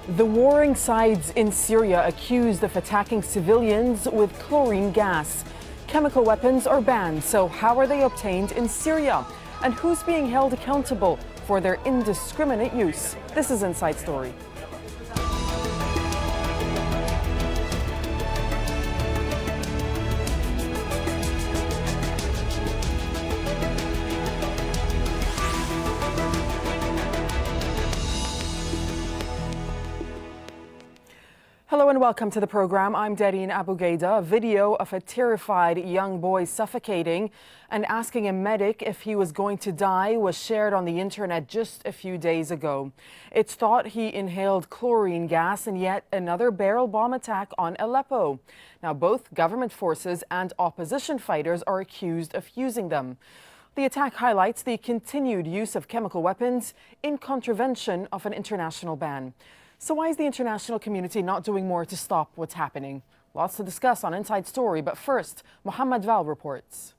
The warring sides in Syria accused of attacking civilians with chlorine gas. Chemical weapons are banned, so how are they obtained in Syria? And who's being held accountable for their indiscriminate use? This is Inside Story. Hello and welcome to the program. I'm Darine Abu Gaida. A video of a terrified young boy suffocating and asking a medic if he was going to die was shared on the internet just a few days ago. It's thought he inhaled chlorine gas in yet another barrel bomb attack on Aleppo. Now, both government forces and opposition fighters are accused of using them. The attack highlights the continued use of chemical weapons in contravention of an international ban. So why is the international community not doing more to stop what's happening? Lots to discuss on Inside Story, but first, Mohammed Val reports.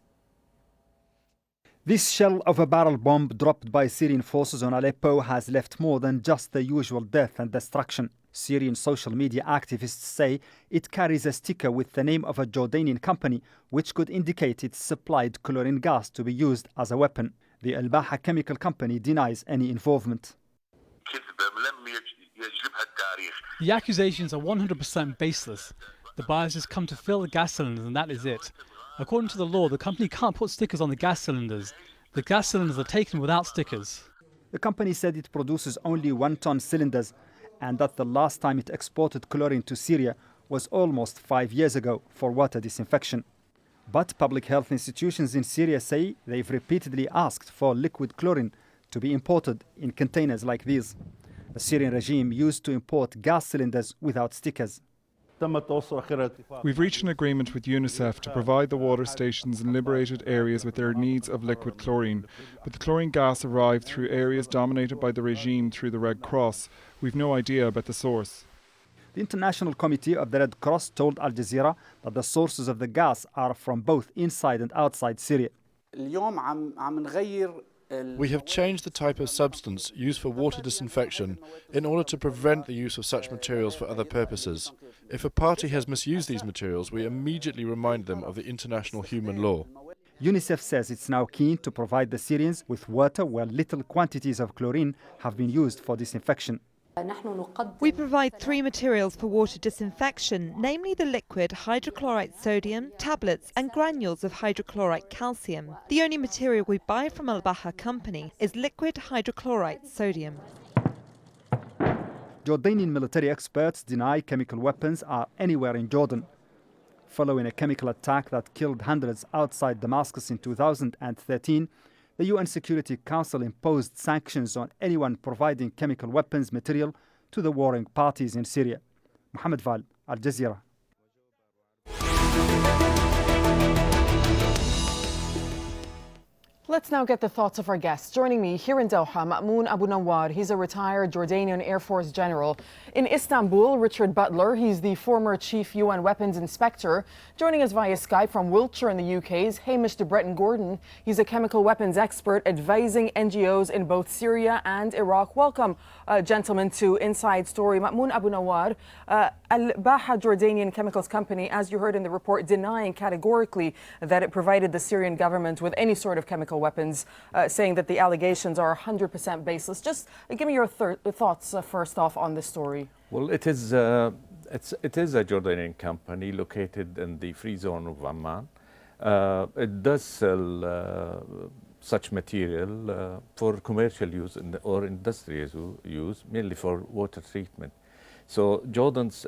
This shell of a barrel bomb dropped by Syrian forces on Aleppo has left more than just the usual death and destruction. Syrian social media activists say it carries a sticker with the name of a Jordanian company, which could indicate it supplied chlorine gas to be used as a weapon. The Al-Baha chemical company denies any involvement. The accusations are 100% baseless. The buyers just come to fill the gas cylinders and that is it. According to the law, the company can't put stickers on the gas cylinders. The gas cylinders are taken without stickers. The company said it produces only 1-ton cylinders and that the last time it exported chlorine to Syria was almost 5 years ago for water disinfection. But public health institutions in Syria say they've repeatedly asked for liquid chlorine to be imported in containers like these. The Syrian regime used to import gas cylinders without stickers. We've reached an agreement with UNICEF to provide the water stations in liberated areas with their needs of liquid chlorine. But the chlorine gas arrived through areas dominated by the regime through the Red Cross. We've no idea about the source. The International Committee of the Red Cross told Al Jazeera that the sources of the gas are from both inside and outside Syria. We have changed the type of substance used for water disinfection in order to prevent the use of such materials for other purposes. If a party has misused these materials, we immediately remind them of the international human law. UNICEF says it's now keen to provide the Syrians with water where little quantities of chlorine have been used for disinfection. We provide 3 materials for water disinfection, namely the liquid hydrochloride sodium, tablets and granules of hydrochloride calcium. The only material we buy from Al-Baha company is liquid hydrochloride sodium. Jordanian military experts deny chemical weapons are anywhere in Jordan. Following a chemical attack that killed hundreds outside Damascus in 2013, the UN Security Council imposed sanctions on anyone providing chemical weapons material to the warring parties in Syria. Mohammed Val, Al Jazeera. Let's now get the thoughts of our guests. Joining me here in Doha, Ma'moon Abu Nawar. He's a retired Jordanian Air Force general. In Istanbul, Richard Butler. He's the former chief UN weapons inspector. Joining us via Skype from Wiltshire in the UK is Hamish de Breton Gordon. He's a chemical weapons expert advising NGOs in both Syria and Iraq. Welcome, gentlemen, to Inside Story. Ma'moon Abu Nawar, Al-Baha Jordanian Chemicals Company, as you heard in the report, denying categorically that it provided the Syrian government with any sort of chemical weapons, saying that the allegations are 100% baseless. Just give me your thoughts first off on this story. Well, it is a Jordanian company located in the free zone of Amman. It does sell such material for commercial use or industrial use, mainly for water treatment. So Jordan's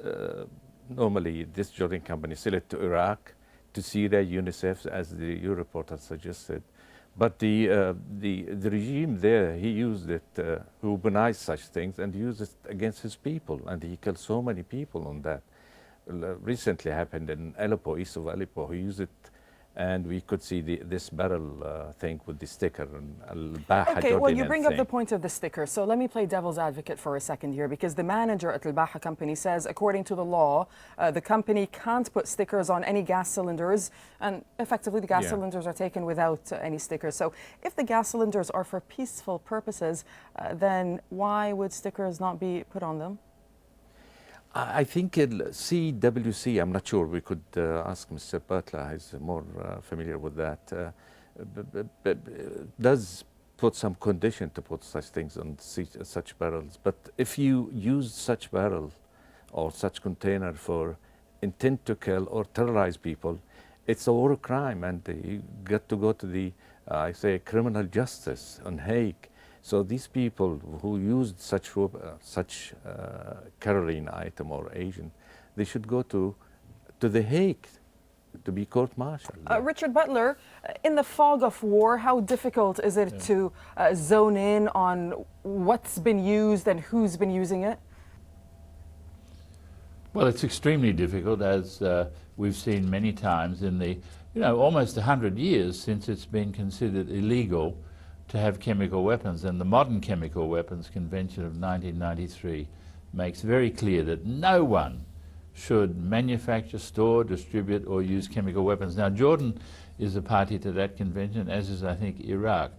normally this Jordan company sell it to Iraq, to Syria, UNICEF, as your report suggested. But the regime there, he used it, who weaponized such things and used it against his people, and he killed so many people on that. Recently happened in Aleppo, east of Aleppo. He used it, and we could see this barrel thing with the sticker. Al-Baha okay, well, you Jordanian bring thing. up the point of the sticker. So let me play devil's advocate for a second here, because the manager at Al-Baha company says, according to the law, the company can't put stickers on any gas cylinders, and effectively the gas cylinders are taken without any stickers. So if the gas cylinders are for peaceful purposes, then why would stickers not be put on them? I think CWC, I'm not sure, we could ask Mr. Butler, he's more familiar with that, does put some condition to put such things on such barrels. But if you use such barrel or such container for intent to kill or terrorize people, it's a war crime, and you get to go to the, I say, criminal justice on Hague. So these people who used such chlorine item or agent, they should go to the Hague to be court-martialed. Richard Butler, in the fog of war, how difficult is it to zone in on what's been used and who's been using it? Well, it's extremely difficult, as we've seen many times in the, almost 100 years since it's been considered illegal to have chemical weapons. And the Modern Chemical Weapons Convention of 1993 makes very clear that no one should manufacture, store, distribute, or use chemical weapons. Now, Jordan is a party to that convention, as is, I think, Iraq.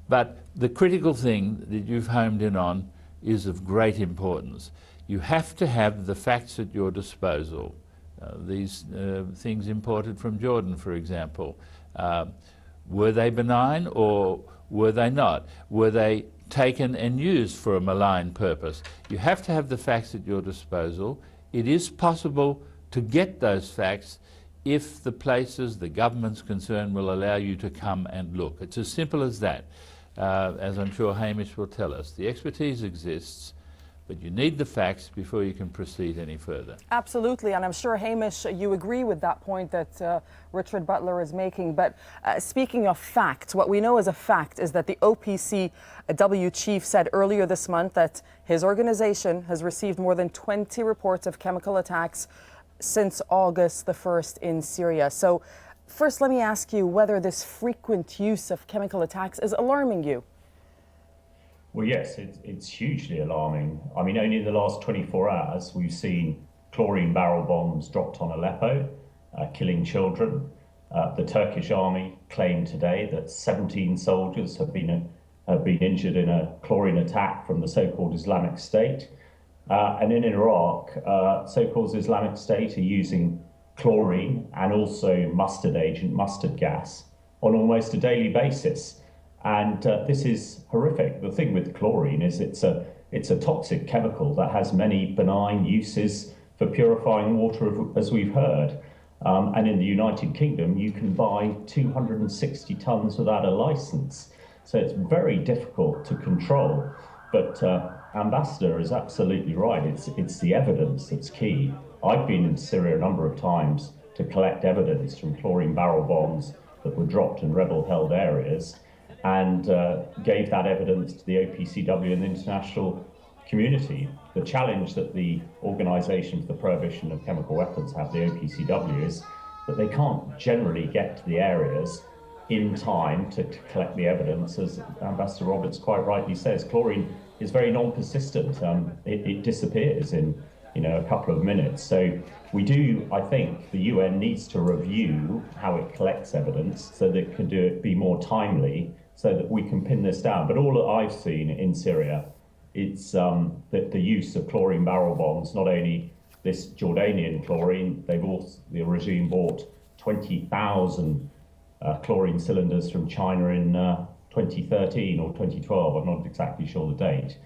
But the critical thing that you've homed in on is of great importance. You have to have the facts at your disposal. These things imported from Jordan, for example, were they benign or were they not? Were they taken and used for a malign purpose? You have to have the facts at your disposal. It is possible to get those facts if the places, the government's concerned, will allow you to come and look. It's as simple as that, as I'm sure Hamish will tell us. The expertise exists, but you need the facts before you can proceed any further. Absolutely, and I'm sure, Hamish, you agree with that point that Richard Butler is making. But speaking of facts, what we know as a fact is that the OPCW chief said earlier this month that his organization has received more than 20 reports of chemical attacks since August the 1st in Syria. So first, let me ask you whether this frequent use of chemical attacks is alarming you. Well, yes, it's hugely alarming. I mean, only in the last 24 hours, we've seen chlorine barrel bombs dropped on Aleppo, killing children. The Turkish army claimed today that 17 soldiers have been injured in a chlorine attack from the so-called Islamic State. And in Iraq, so-called Islamic State are using chlorine and also mustard gas, on almost a daily basis. And this is horrific. The thing with chlorine is it's a toxic chemical that has many benign uses for purifying water, as we've heard. And in the United Kingdom, you can buy 260 tons without a license. So it's very difficult to control. But Ambassador is absolutely right. It's the evidence that's key. I've been in Syria a number of times to collect evidence from chlorine barrel bombs that were dropped in rebel-held areas, and gave that evidence to the OPCW and the international community. The challenge that the Organisation for the Prohibition of Chemical Weapons have, the OPCW, is that they can't generally get to the areas in time to collect the evidence. As Ambassador Roberts quite rightly says, chlorine is very non-persistent. It disappears in a couple of minutes. So we do, I think, the UN needs to review how it collects evidence so that it can be more timely, so that we can pin this down. But all that I've seen in Syria, it's the use of chlorine barrel bombs, not only this Jordanian chlorine, the regime bought 20,000 chlorine cylinders from China in 2013 or 2012, I'm not exactly sure the date.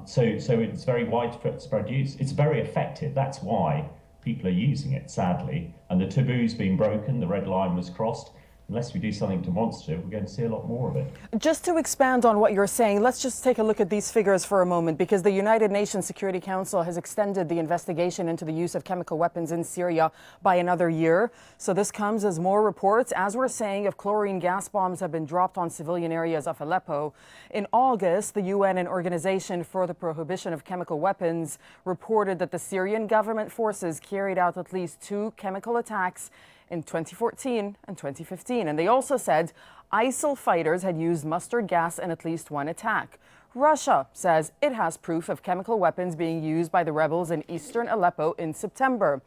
So it's very widespread use. It's very effective, that's why people are using it, sadly. And the taboo's been broken, the red line was crossed. Unless we do something demonstrative, we're going to see a lot more of it. Just to expand on what you're saying, let's just take a look at these figures for a moment, because the United Nations Security Council has extended the investigation into the use of chemical weapons in Syria by another year. So this comes as more reports, as we're saying, of chlorine gas bombs have been dropped on civilian areas of Aleppo. In August, the UN and Organization for the Prohibition of Chemical Weapons reported that the Syrian government forces carried out at least 2 chemical attacks in 2014 and 2015. And they also said ISIL fighters had used mustard gas in at least 1 attack. Russia says it has proof of chemical weapons being used by the rebels in eastern Aleppo in September.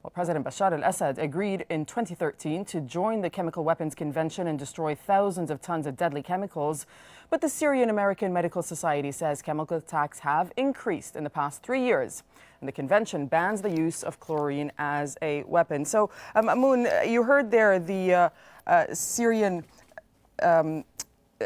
Well, President Bashar al-Assad agreed in 2013 to join the Chemical Weapons Convention and destroy thousands of tons of deadly chemicals. But the Syrian American Medical Society says chemical attacks have increased in the past 3 years. And the convention bans the use of chlorine as a weapon. So, Moon, you heard there the Syrian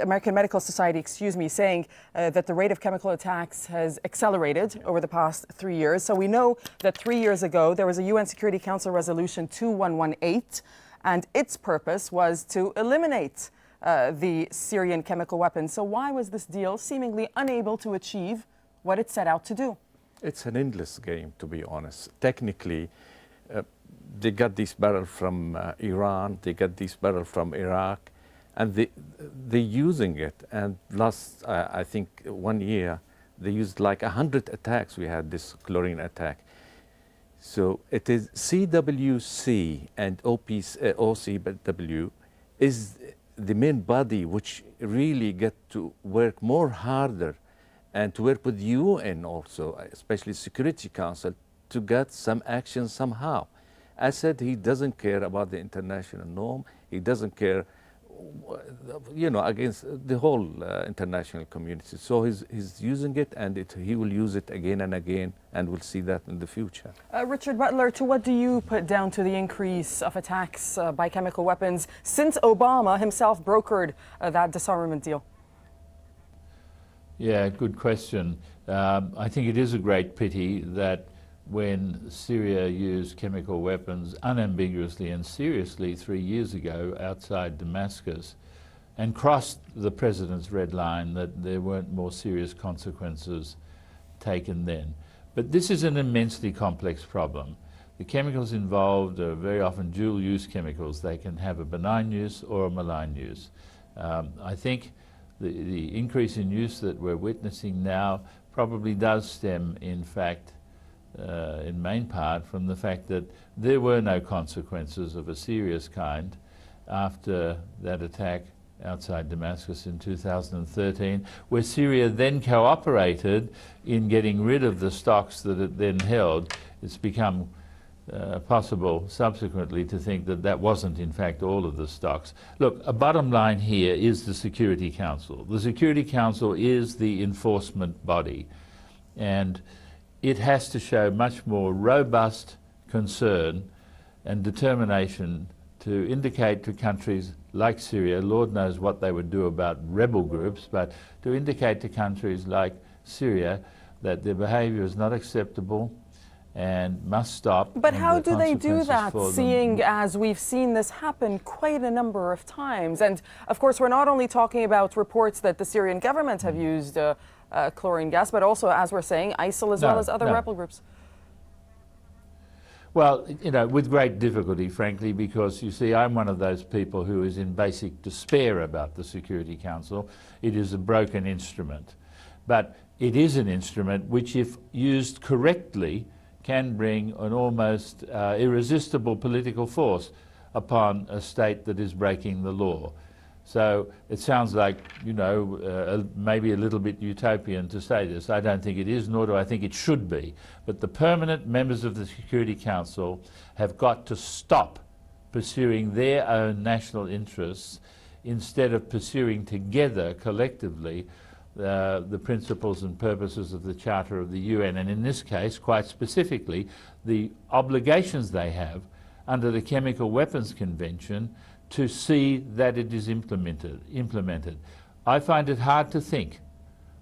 American Medical Society, saying that the rate of chemical attacks has accelerated over the past 3 years. So we know that 3 years ago there was a UN Security Council Resolution 2118, and its purpose was to eliminate the Syrian chemical weapons. So why was this deal seemingly unable to achieve what it set out to do? It's an endless game, to be honest. Technically, they got these barrels from Iran, they got these barrels from Iraq, and they're using it. And last, I think, 1 year, they used like 100 attacks. We had this chlorine attack. So it is CWC and OCW is the main body which really get to work more harder and to work with UN also, especially Security Council, to get some action somehow. Assad, he doesn't care about the international norm. He doesn't care, against the whole international community. So he's using it, and he will use it again and again, and we'll see that in the future. Richard Butler, to what do you put down to the increase of attacks by chemical weapons since Obama himself brokered that disarmament deal? Yeah, good question. I think it is a great pity that when Syria used chemical weapons unambiguously and seriously 3 years ago outside Damascus and crossed the president's red line, that there weren't more serious consequences taken then. But this is an immensely complex problem. The chemicals involved are very often dual-use chemicals. They can have a benign use or a malign use. I think the increase in use that we're witnessing now probably does stem, in fact, in main part from the fact that there were no consequences of a serious kind after that attack outside Damascus in 2013, where Syria then cooperated in getting rid of the stocks that it then held. It's become possible subsequently to think that that wasn't in fact all of the stocks. Look, a bottom line here is the Security Council. The Security Council is the enforcement body, and it has to show much more robust concern and determination to indicate to countries like Syria, Lord knows what they would do about rebel groups, but to indicate to countries like Syria that their behavior is not acceptable and must stop. But how do they do that, seeing as we've seen this happen quite a number of times? And of course, we're not only talking about reports that the Syrian government have used chlorine gas, but also, as we're saying, ISIL as well as other rebel groups. Well, with great difficulty, frankly, because you see, I'm one of those people who is in basic despair about the Security Council. It is a broken instrument. But it is an instrument which, if used correctly, can bring an almost irresistible political force upon a state that is breaking the law. So it sounds like, maybe a little bit utopian to say this. I don't think it is, nor do I think it should be. But the permanent members of the Security Council have got to stop pursuing their own national interests instead of pursuing together, collectively, the principles and purposes of the Charter of the UN, and in this case, quite specifically, the obligations they have under the Chemical Weapons Convention to see that it is implemented. I find it hard to think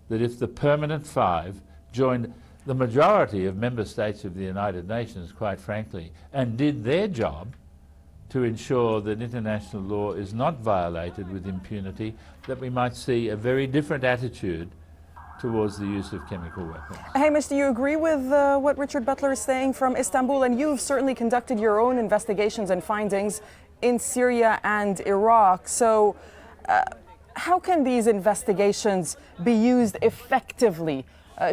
that if the permanent five joined the majority of member states of the United Nations, quite frankly, and did their job to ensure that international law is not violated with impunity, that we might see a very different attitude towards the use of chemical weapons. Hamish, do you agree with what Richard Butler is saying from Istanbul? And you've certainly conducted your own investigations and findings in Syria and Iraq. So how can these investigations be used effectively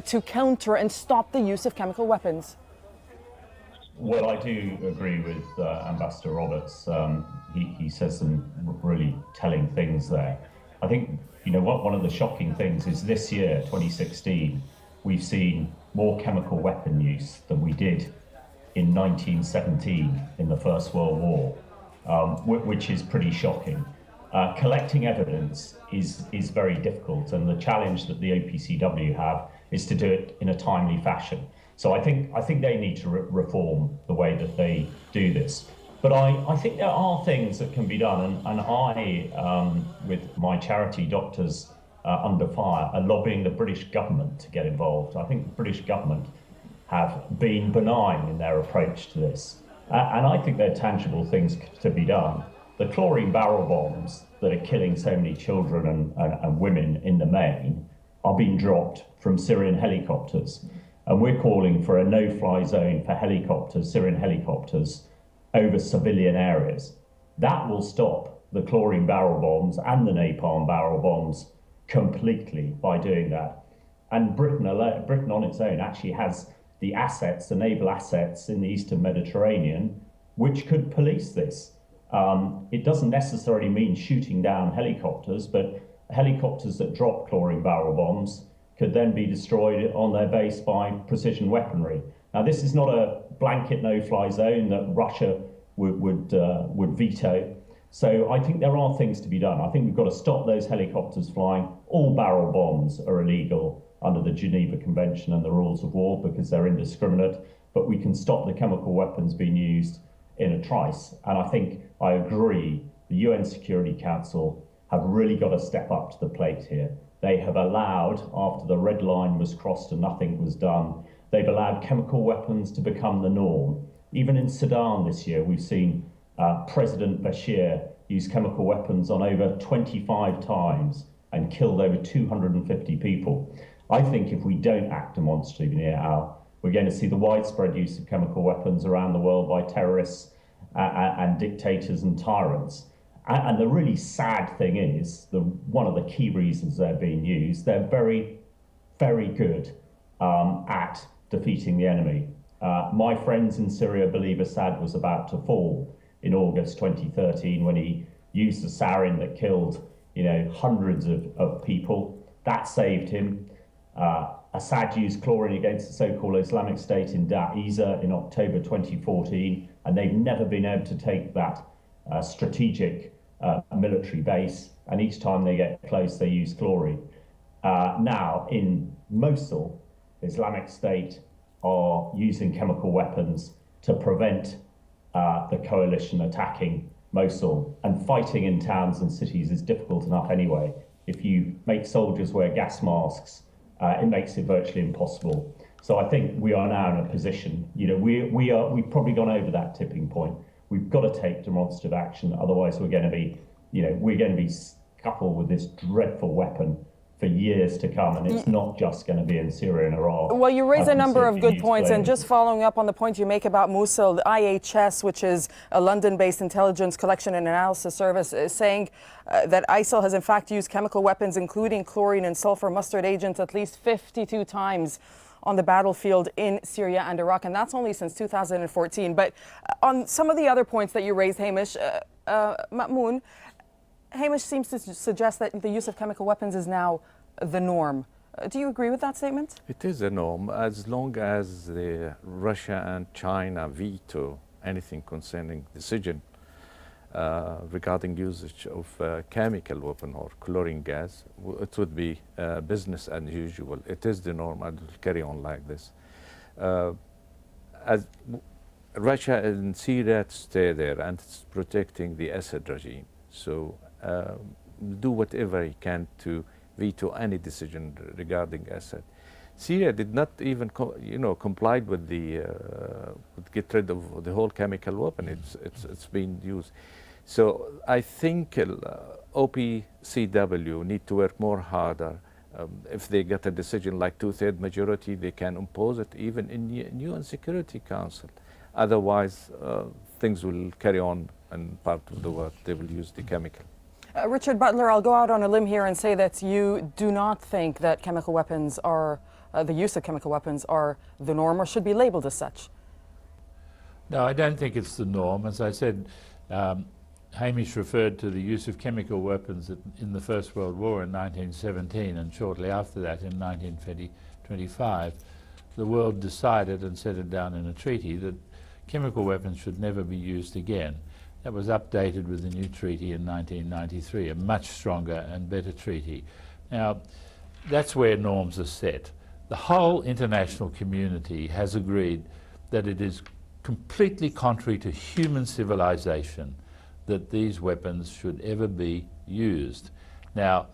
to counter and stop the use of chemical weapons? Well, I do agree with Ambassador Roberts. He says some really telling things there. I think, one of the shocking things is this year, 2016, we've seen more chemical weapon use than we did in 1917 in the First World War, which is pretty shocking. Collecting evidence is very difficult, and the challenge that the OPCW have is to do it in a timely fashion. So I think they need to reform the way that they do this. But I think there are things that can be done, and I, with my charity Doctors Under Fire, are lobbying the British government to get involved. I think the British government have been benign in their approach to this. And I think there are tangible things to be done. The chlorine barrel bombs that are killing so many children and women in the main are being dropped from Syrian helicopters. And we're calling for a no-fly zone for helicopters, Syrian helicopters, over civilian areas. That will stop the chlorine barrel bombs and the napalm barrel bombs completely by doing that. And Britain on its own actually has the assets, the naval assets in the Eastern Mediterranean, which could police this. It doesn't necessarily mean shooting down helicopters, but helicopters that drop chlorine barrel bombs could then be destroyed on their base by precision weaponry. Now, this is not a blanket no-fly zone that Russia would veto. So I think there are things to be done. I think we've got to stop those helicopters flying. All barrel bombs are illegal under the Geneva Convention and the rules of war because they're indiscriminate, but we can stop the chemical weapons being used in a trice. And I think I agree, the UN Security Council have really got to step up to the plate here. They have allowed, after the red line was crossed and nothing was done, they've allowed chemical weapons to become the norm. Even in Sudan this year, we've seen President Bashir use chemical weapons on over 25 times and killed over 250 people. I think if we don't act demonstratively now, we're going to see the widespread use of chemical weapons around the world by terrorists and dictators and tyrants. And the really sad thing is, one of the key reasons they're being used, they're very, very good at defeating the enemy. My friends in Syria believe Assad was about to fall in August 2013 when he used a sarin that killed, hundreds of people. That saved him. Assad used chlorine against the so-called Islamic State in Jazeera in October 2014, and they've never been able to take that strategic military base, and each time they get close, they use chlorine. Now, in Mosul, Islamic State are using chemical weapons to prevent the coalition attacking Mosul. And fighting in towns and cities is difficult enough anyway. If you make soldiers wear gas masks, it makes it virtually impossible. So I think we are now in a position, we've probably gone over that tipping point. We've got to take demonstrative action, otherwise we're going to be, coupled with this dreadful weapon for years to come, and it's not just going to be in Syria and Iraq. Well, you raise a number of good points, and just following up on the point you make about Mosul, the IHS, which is a London-based intelligence collection and analysis service, is saying that ISIL has in fact used chemical weapons, including chlorine and sulfur mustard agents, at least 52 times on the battlefield in Syria and Iraq, and that's only since 2014. But on some of the other points that you raised, Hamish, Ma'moon, Hamish seems to suggest that the use of chemical weapons is now the norm. Do you agree with that statement? It is a norm as long as Russia and China veto anything concerning decision regarding usage of chemical weapon or chlorine gas. It would be business as usual. It is the norm and it will carry on like this. As Russia and Syria stay there and it's protecting the Assad regime. So do whatever he can to veto any decision regarding Assad. Syria did not even, complied with get rid of the whole chemical weapon. It's been used. So I think OPCW need to work more harder. If they get a decision like 2/3 majority, they can impose it even in UN Security Council. Otherwise, things will carry on in part of the world. They will use the chemical. Richard Butler, I'll go out on a limb here and say that you do not think that chemical weapons are, the use of chemical weapons are the norm or should be labeled as such. No, I don't think it's the norm. As I said, Hamish referred to the use of chemical weapons in the First World War in 1917, and shortly after that in 1925, the world decided and set it down in a treaty that chemical weapons should never be used again. That was updated with the new treaty in 1993, a much stronger and better treaty. Now, that's where norms are set. The whole international community has agreed that it is completely contrary to human civilization that these weapons should ever be used. Now,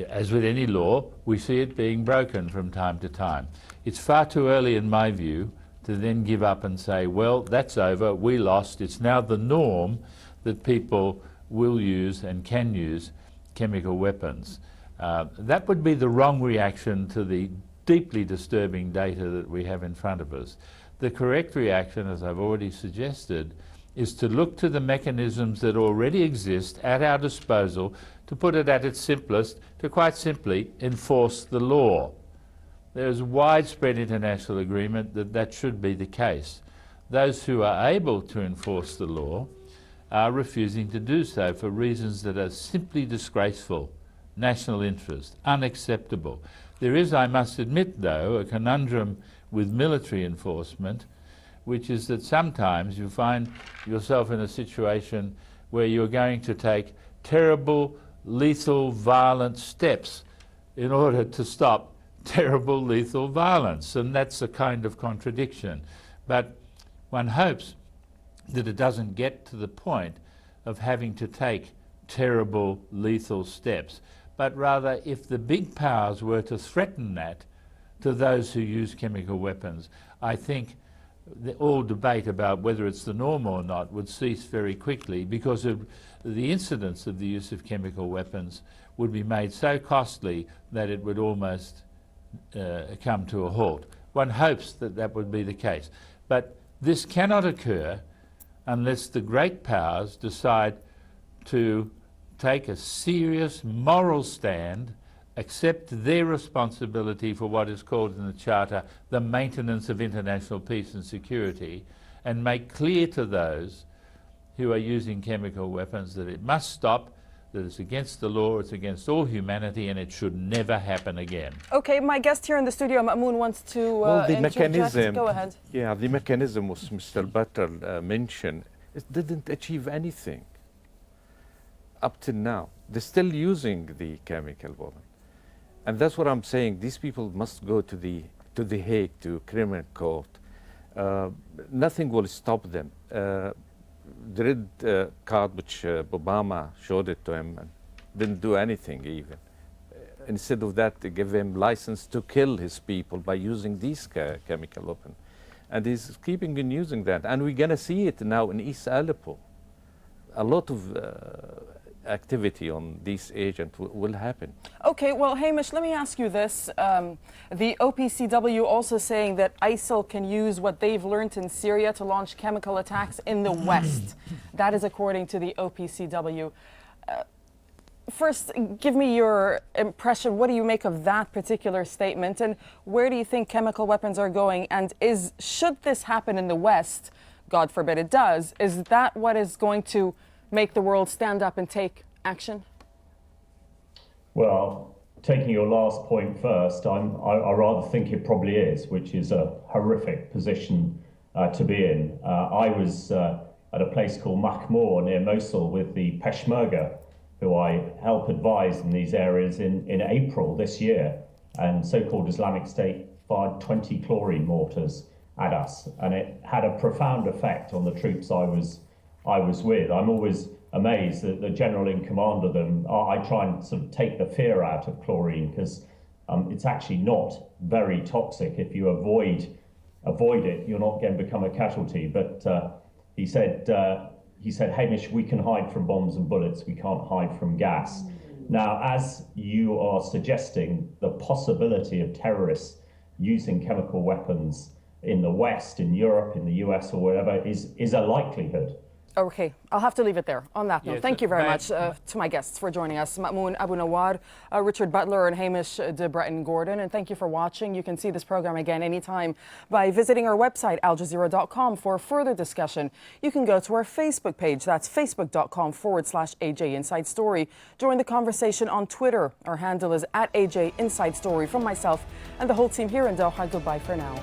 as with any law, we see it being broken from time to time. It's far too early, in my view, to then give up and say, well, that's over, we lost. It's now the norm that people will use and can use chemical weapons. That would be the wrong reaction to the deeply disturbing data that we have in front of us. The correct reaction, as I've already suggested, is to look to the mechanisms that already exist at our disposal, to put it at its simplest, to quite simply enforce the law. There is widespread international agreement that that should be the case. Those who are able to enforce the law are refusing to do so for reasons that are simply disgraceful, national interest, unacceptable. There is, I must admit though, a conundrum with military enforcement, which is that sometimes you find yourself in a situation where you're going to take terrible, lethal, violent steps in order to stop terrible, lethal violence, and that's a kind of contradiction. But one hopes that it doesn't get to the point of having to take terrible, lethal steps, but rather if the big powers were to threaten that to those who use chemical weapons, I think all debate about whether it's the norm or not would cease very quickly, because of the incidence of the use of chemical weapons would be made so costly that it would almost come to a halt. One hopes that that would be the case. But this cannot occur unless the great powers decide to take a serious moral stand, accept their responsibility for what is called in the Charter the maintenance of international peace and security, and make clear to those who are using chemical weapons that it must stop, that it's against the law, it's against all humanity, and it should never happen again. Okay, my guest here in the studio, Ma'moon, wants to well, the mechanism, go ahead. Yeah, the mechanism was Mr. Butter mentioned. It didn't achieve anything up till now. They're still using the chemical weapon. And that's what I'm saying. These people must go to the Hague, to criminal court. Nothing will stop them. The red card which Obama showed it to him and didn't do anything even. Instead of that, they give him license to kill his people by using these chemical weapons. And he's keeping on using that. And we're going to see it now in East Aleppo. A lot of activity on these agents will happen. Okay, well, Hamish, let me ask you this. The OPCW also saying that ISIL can use what they've learned in Syria to launch chemical attacks in the West. That is according to the OPCW. First, give me your impression. What do you make of that particular statement? And where do you think chemical weapons are going? And should this happen in the West, God forbid it does, is that what is going to make the world stand up and take action? Well, taking your last point first, I rather think it probably is, which is a horrific position to be in. I was at a place called Mahmour near Mosul with the Peshmerga, who I help advise in these areas in April this year. And so-called Islamic State fired 20 chlorine mortars at us. And it had a profound effect on the troops I was with. I'm always amazed that the general in command of them, I try and sort of take the fear out of chlorine, because it's actually not very toxic. If you avoid it, you're not going to become a casualty. But he said, Hamish, we can hide from bombs and bullets, we can't hide from gas. Now, as you are suggesting, the possibility of terrorists using chemical weapons in the West, in Europe, in the US or wherever is a likelihood. Okay, I'll have to leave it there on that note. Thank you very much to my guests for joining us, Ma'moon Abu Nawar, Richard Butler, and Hamish de Breton-Gordon. And thank you for watching. You can see this program again anytime by visiting our website, aljazeera.com, for further discussion. You can go to our Facebook page. That's facebook.com/AJ Inside Story. Join the conversation on Twitter. Our handle is @AJ Inside Story. From myself and the whole team here in Doha, goodbye for now.